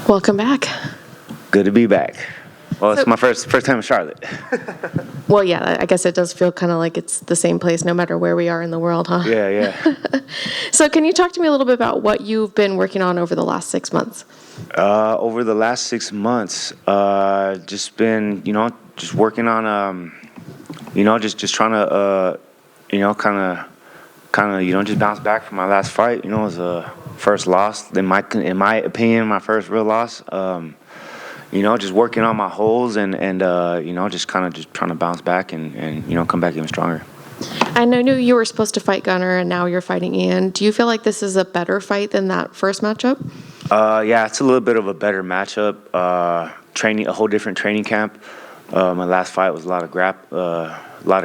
Welcome back. Good to be back. Well, it's my first time in Charlotte. Well, yeah, I guess it does feel kind of like it's the same place no matter where we are in the world, huh? Yeah. So can you talk to me a little bit about what you've been working on over the last 6 months? Over the last 6 months, just been, just working on, just trying to, just bounce back from my last fight. It was a first loss. In my opinion, my first real loss. Just working on my holes and just trying to bounce back and come back even stronger. I knew you were supposed to fight Gunnar, and now you're fighting Ian. Do you feel like this is a better fight than that first matchup? Yeah, it's a little bit of a better matchup. A whole different training camp. My last fight was a lot of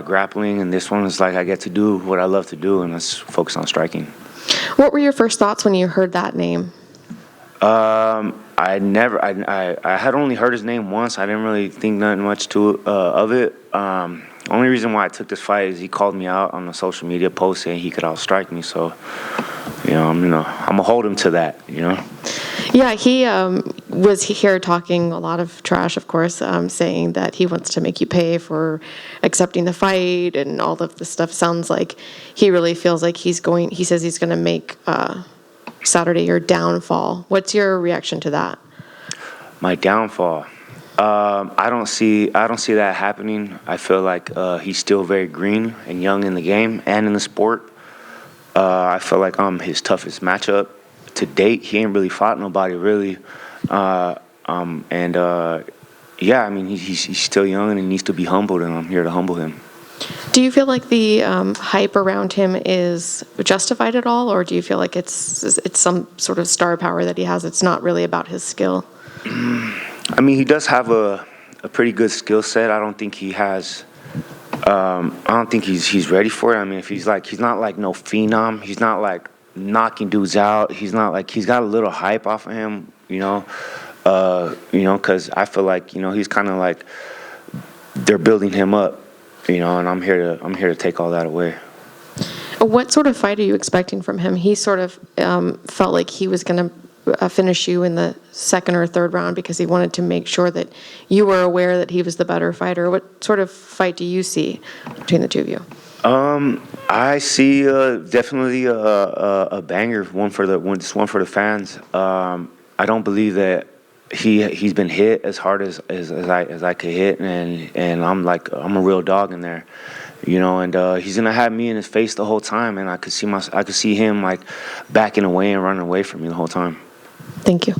grappling, and this one is like I get to do what I love to do, and that's focus on striking. What were your first thoughts when you heard that name? I had only heard his name once. I didn't really think nothing much of it. Only reason why I took this fight is he called me out on a social media post saying he could outstrike me. So, I'm gonna hold him to that. Yeah, he was here talking a lot of trash, of course, saying that he wants to make you pay for accepting the fight and all of this stuff. Sounds like he really feels like he says he's going to make Saturday your downfall. What's your reaction to that? My downfall? I don't see that happening. I feel like he's still very green and young in the game and in the sport. I feel like I'm his toughest matchup to date. He ain't really fought nobody really, he's still young and he needs to be humbled, and I'm here to humble him. Do you feel like the hype around him is justified at all, or do you feel like it's some sort of star power that he has? It's not really about his skill. He does have a pretty good skill set. I don't think he has. I don't think he's ready for it. If he's not like no phenom. He's not like knocking dudes out. He's not like he's got a little hype off of him. Because I feel like he's kind of like they're building him up. And I'm here to take all that away. What sort of fight are you expecting from him? He sort of felt like he was going to finish you in the second or third round because he wanted to make sure that you were aware that he was the better fighter. What sort of fight do you see between the two of you? I see definitely a banger, one for the fans. I don't believe that he's been hit as hard as I could hit, and I'm a real dog in there, and he's gonna have me in his face the whole time, and I could see him like backing away and running away from me the whole time. Thank you.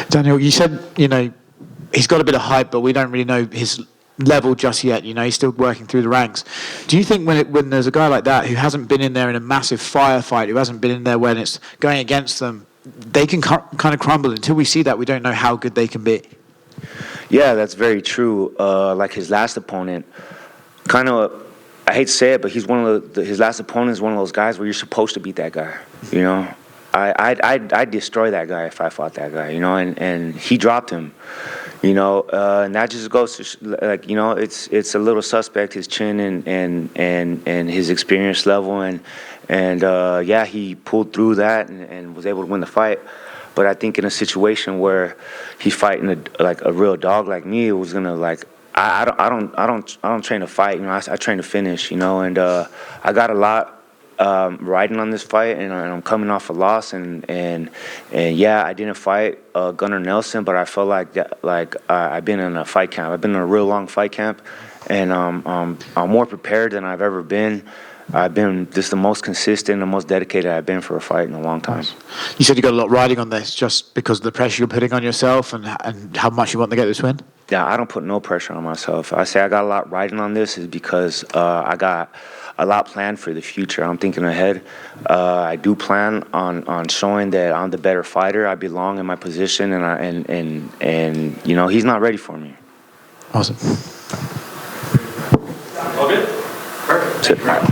Daniel, you said he's got a bit of hype, but we don't really know his level just yet. He's still working through the ranks. Do you think when there's a guy like that who hasn't been in there in a massive firefight, who hasn't been in there when it's going against them, they can kind of crumble? Until we see that, we don't know how good they can be. Yeah, that's very true. Like his last opponent, I hate to say it, but he's his last opponent is one of those guys where you're supposed to beat that guy. I'd destroy that guy if I fought that guy. And he dropped him. And that just goes to it's a little suspect, his chin and his experience level, and he pulled through that and was able to win the fight. But I think in a situation where he's fighting a real dog like me, it was gonna I don't train to fight. I train to finish. And I got a lot riding on this fight, and I'm coming off a loss, and I didn't fight Gunnar Nelson, but I felt like I've been in a fight camp. I've been in a real long fight camp, and I'm more prepared than I've ever been. I've been just the most consistent, the most dedicated I've been for a fight in a long time. You said you got a lot riding on this just because of the pressure you're putting on yourself and how much you want to get this win? Yeah, I don't put no pressure on myself. I say I got a lot riding on this is because I got a lot planned for the future. I'm thinking ahead. I do plan on showing that I'm the better fighter. I belong in my position, and he's not ready for me. Awesome. All good? Perfect.